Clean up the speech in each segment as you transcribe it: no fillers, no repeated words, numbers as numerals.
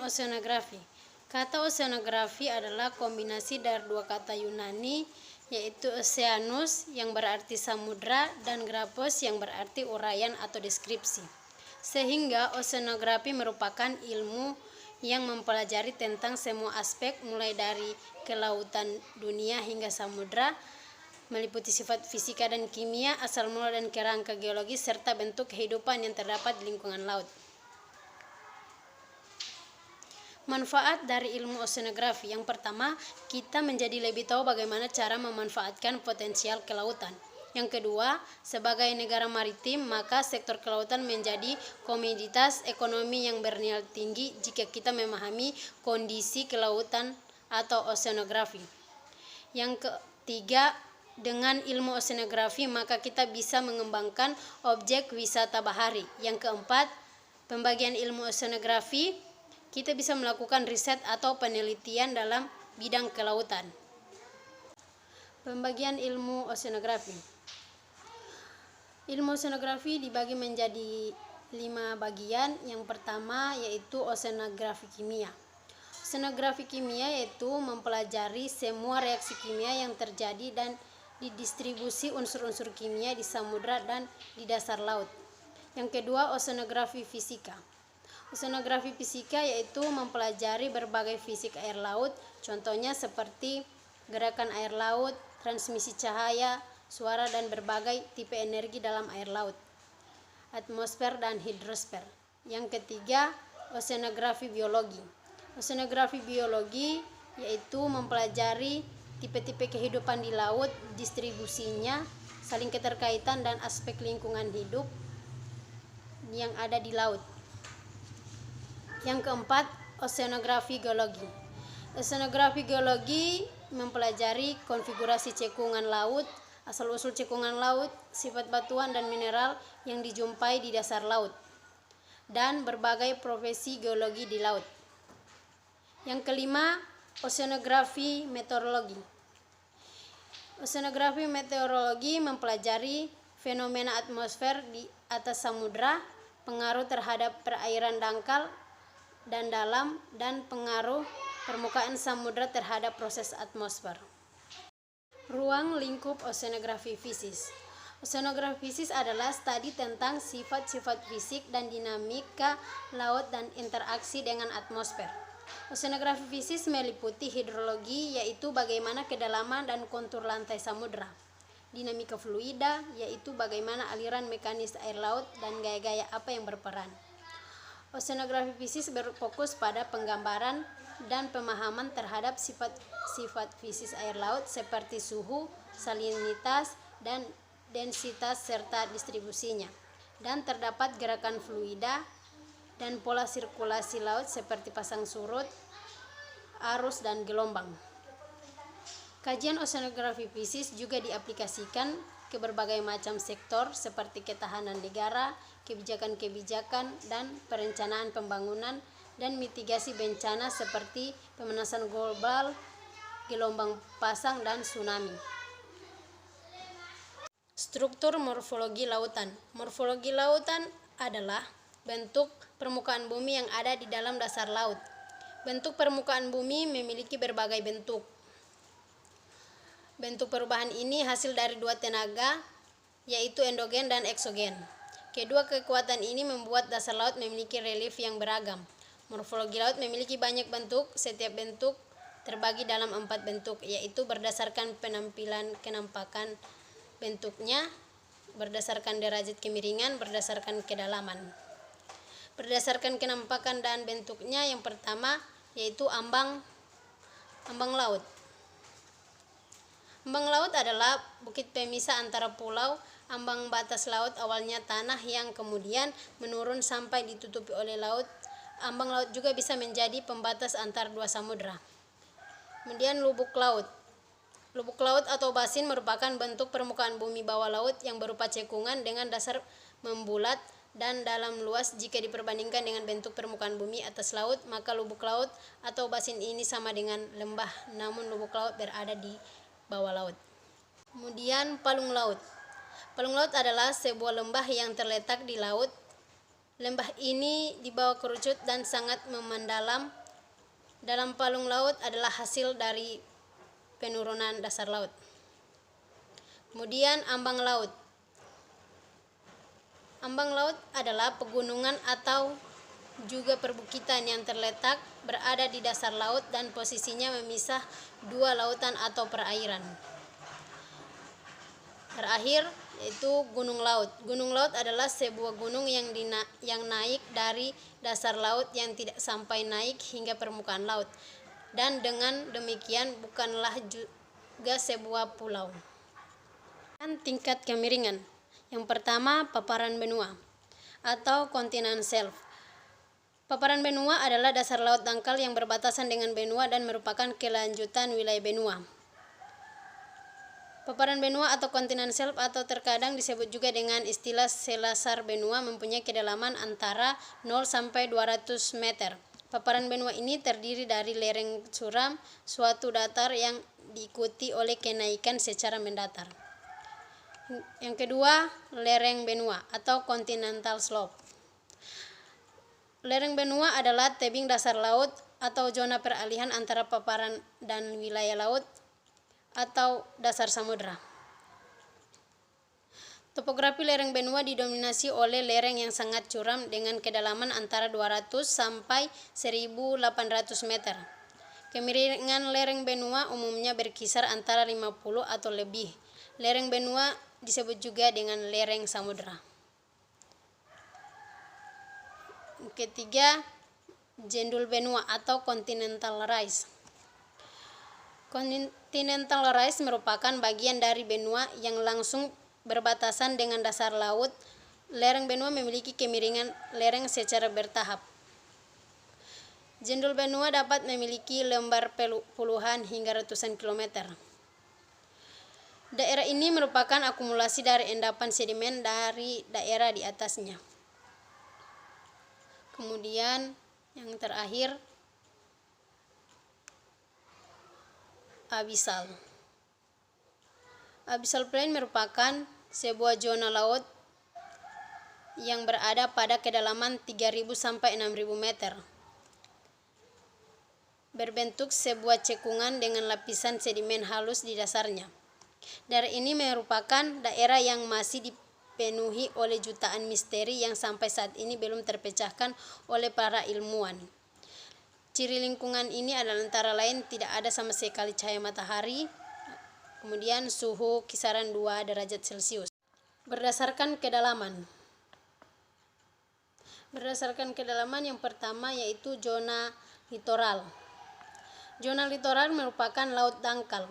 oceanografi. Kata oceanografi adalah kombinasi dari dua kata Yunani, yaitu oceanus yang berarti samudra dan graphos yang berarti uraian atau deskripsi. Sehingga oceanografi merupakan ilmu yang mempelajari tentang semua aspek mulai dari kelautan dunia hingga samudra, meliputi sifat fisika dan kimia, asal mula dan kerangka geologis, serta bentuk kehidupan yang terdapat di lingkungan laut. Manfaat dari ilmu oceanografi. Yang pertama, kita menjadi lebih tahu bagaimana cara memanfaatkan potensial kelautan. Yang kedua, sebagai negara maritim, maka sektor kelautan menjadi komoditas ekonomi yang bernilai tinggi jika kita memahami kondisi kelautan atau oceanografi. Yang ketiga, dengan ilmu oceanografi maka kita bisa mengembangkan objek wisata bahari. Yang keempat, pembagian ilmu oceanografi, kita bisa melakukan riset atau penelitian dalam bidang kelautan. Pembagian ilmu oceanografi. Ilmu oceanografi dibagi menjadi 5 bagian. Yang pertama yaitu oceanografi kimia. Oceanografi kimia yaitu mempelajari semua reaksi kimia yang terjadi dan didistribusi unsur-unsur kimia di samudra dan di dasar laut. Yang kedua, oceanografi fisika. Oceanografi fisika yaitu mempelajari berbagai fisik air laut, contohnya seperti gerakan air laut, transmisi cahaya, suara, dan berbagai tipe energi dalam air laut, atmosfer dan hidrosfer. Yang ketiga, oceanografi biologi. Oceanografi biologi yaitu mempelajari tipe-tipe kehidupan di laut, distribusinya, saling keterkaitan, dan aspek lingkungan hidup yang ada di laut. Yang keempat, oceanografi geologi. Oceanografi geologi mempelajari konfigurasi cekungan laut, asal-usul cekungan laut, sifat batuan dan mineral yang dijumpai di dasar laut, dan berbagai profesi geologi di laut. Yang kelima, oceanografi meteorologi. Oceanografi meteorologi mempelajari fenomena atmosfer di atas samudra, pengaruh terhadap perairan dangkal dan dalam, dan pengaruh permukaan samudra terhadap proses atmosfer. Ruang lingkup oceanografi fisis. Oceanografi fisis adalah studi tentang sifat-sifat fisik dan dinamika laut dan interaksi dengan atmosfer. Oceanografi fisis meliputi hidrologi, yaitu bagaimana kedalaman dan kontur lantai samudra, dinamika fluida, yaitu bagaimana aliran mekanis air laut dan gaya-gaya apa yang berperan. Oceanografi fisis berfokus pada penggambaran dan pemahaman terhadap sifat-sifat fisis air laut seperti suhu, salinitas, dan densitas serta distribusinya. Dan terdapat gerakan fluida dan pola sirkulasi laut seperti pasang surut, arus, dan gelombang. Kajian oceanografi fisis juga diaplikasikan ke berbagai macam sektor seperti ketahanan negara, kebijakan-kebijakan, dan perencanaan pembangunan dan mitigasi bencana seperti pemanasan global, gelombang pasang, dan tsunami. Struktur morfologi lautan. Morfologi lautan adalah bentuk permukaan bumi yang ada di dalam dasar laut. Bentuk permukaan bumi memiliki berbagai bentuk. Bentuk perubahan ini hasil dari dua tenaga, yaitu endogen dan eksogen. Kedua kekuatan ini membuat dasar laut memiliki relief yang beragam. Morfologi laut memiliki banyak bentuk, setiap bentuk terbagi dalam 4 bentuk, yaitu berdasarkan penampilan kenampakan bentuknya, berdasarkan derajat kemiringan, berdasarkan kedalaman. Berdasarkan kenampakan dan bentuknya, yang pertama yaitu ambang laut. Ambang laut adalah bukit pemisah antara pulau. Ambang batas laut awalnya tanah yang kemudian menurun sampai ditutupi oleh laut. Ambang laut juga bisa menjadi pembatas antar dua samudra. Kemudian lubuk laut. Lubuk laut atau basin merupakan bentuk permukaan bumi bawah laut yang berupa cekungan dengan dasar membulat dan dalam luas. Jika diperbandingkan dengan bentuk permukaan bumi atas laut, maka lubuk laut atau basin ini sama dengan lembah, namun lubuk laut berada di bawah laut. Kemudian palung laut. Palung laut adalah sebuah lembah yang terletak di laut Lembah ini di bawah kerucut dan sangat mendalam. Dalam palung laut adalah hasil dari penurunan dasar laut. Kemudian ambang laut. Ambang laut adalah pegunungan atau juga perbukitan yang terletak berada di dasar laut dan posisinya memisah dua lautan atau perairan. Terakhir yaitu gunung laut. Gunung laut adalah sebuah gunung yang naik dari dasar laut yang tidak sampai naik hingga permukaan laut, dan dengan demikian bukanlah juga sebuah pulau. Dan tingkat kemiringan. Yang pertama, paparan benua atau continental shelf. Paparan benua adalah dasar laut dangkal yang berbatasan dengan benua dan merupakan kelanjutan wilayah benua. Paparan benua atau continental shelf atau terkadang disebut juga dengan istilah selasar benua mempunyai kedalaman antara 0 sampai 200 meter. Paparan benua ini terdiri dari lereng curam, suatu datar yang diikuti oleh kenaikan secara mendatar. Yang kedua, lereng benua atau continental slope. Lereng benua adalah tebing dasar laut atau zona peralihan antara paparan dan wilayah laut atau dasar samudra. Topografi lereng benua didominasi oleh lereng yang sangat curam dengan kedalaman antara 200 sampai 1800 meter. Kemiringan lereng benua umumnya berkisar antara 50 atau lebih. Lereng benua disebut juga dengan lereng samudra. Ketiga, jendul benua atau continental rise. Continental rise merupakan bagian dari benua yang langsung berbatasan dengan dasar laut. Lereng benua memiliki kemiringan lereng secara bertahap. Jendul benua dapat memiliki lembar puluhan hingga ratusan kilometer. Daerah ini merupakan akumulasi dari endapan sedimen dari daerah di atasnya. Kemudian yang terakhir, abyssal. Abyssal plain merupakan sebuah zona laut yang berada pada kedalaman 3.000 sampai 6.000 meter. Berbentuk sebuah cekungan dengan lapisan sedimen halus di dasarnya. Daerah ini merupakan daerah yang masih dipenuhi oleh jutaan misteri yang sampai saat ini belum terpecahkan oleh para ilmuwan. Ciri lingkungan ini adalah antara lain tidak ada sama sekali cahaya matahari, kemudian suhu kisaran 2 derajat Celcius. Berdasarkan kedalaman. Berdasarkan kedalaman yang pertama yaitu zona litoral. Zona litoral merupakan laut dangkal.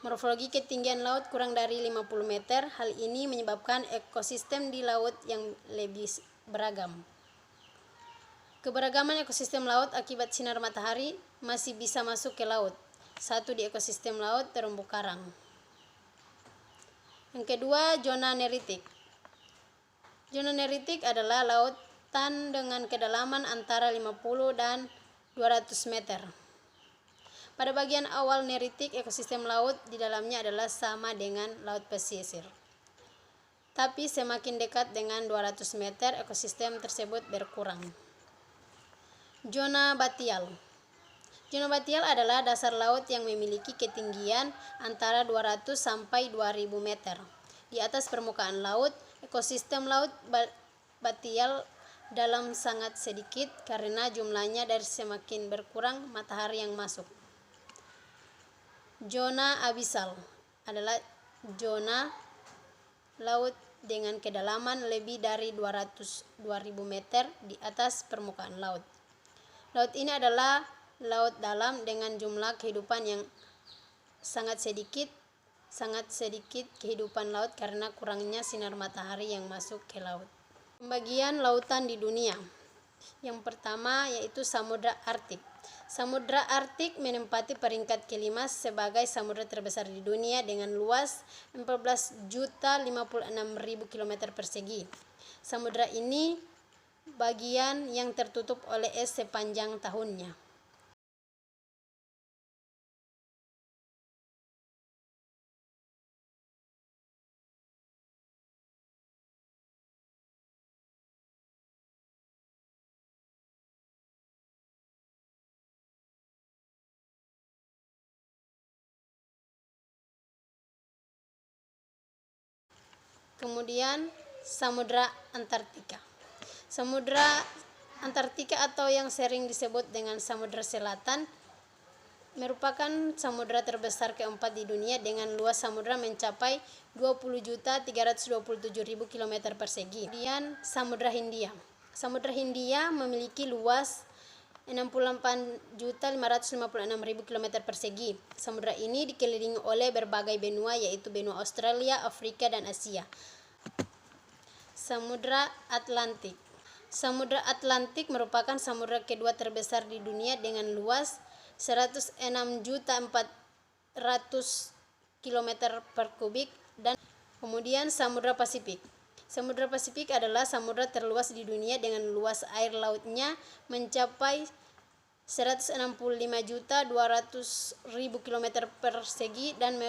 Morfologi ketinggian laut kurang dari 50 meter. Hal ini menyebabkan ekosistem di laut yang lebih beragam. Keberagaman ekosistem laut akibat sinar matahari masih bisa masuk ke laut. Satu di ekosistem laut terumbu karang. Yang kedua, zona neritik. Zona neritik adalah lautan dengan kedalaman antara 50 dan 200 meter. Pada bagian awal neritik, ekosistem laut di dalamnya adalah sama dengan laut pesisir. Tapi semakin dekat dengan 200 meter, ekosistem tersebut berkurang. Zona batial. Zona batial adalah dasar laut yang memiliki ketinggian antara 200 sampai 2000 meter. Di atas permukaan laut, ekosistem laut batial dalam sangat sedikit karena jumlahnya dari semakin berkurang matahari yang masuk. Zona abyssal adalah zona laut dengan kedalaman lebih dari 200.000 meter di atas permukaan laut. Laut ini adalah laut dalam dengan jumlah kehidupan yang sangat sedikit kehidupan laut karena kurangnya sinar matahari yang masuk ke laut. Pembagian lautan di dunia. Yang pertama yaitu Samudra Arktik. Samudra Arktik menempati peringkat kelima sebagai samudra terbesar di dunia dengan luas 14.056.000 km persegi. Samudra ini bagian yang tertutup oleh es sepanjang tahunnya. Kemudian Samudra Antartika. Samudra Antartika atau yang sering disebut dengan Samudra Selatan merupakan samudra terbesar keempat di dunia dengan luas samudra mencapai 20.327.000 km persegi. Kemudian Samudra Hindia. Samudra Hindia memiliki luas 68.556.000 km persegi. Samudra ini dikelilingi oleh berbagai benua, yaitu benua Australia, Afrika, dan Asia. Samudra Atlantik. Samudra Atlantik merupakan samudra kedua terbesar di dunia dengan luas 106.400 km per kubik. Dan kemudian Samudra Pasifik. Samudra Pasifik adalah samudra terluas di dunia dengan luas air lautnya mencapai 165.200.000 km persegi dan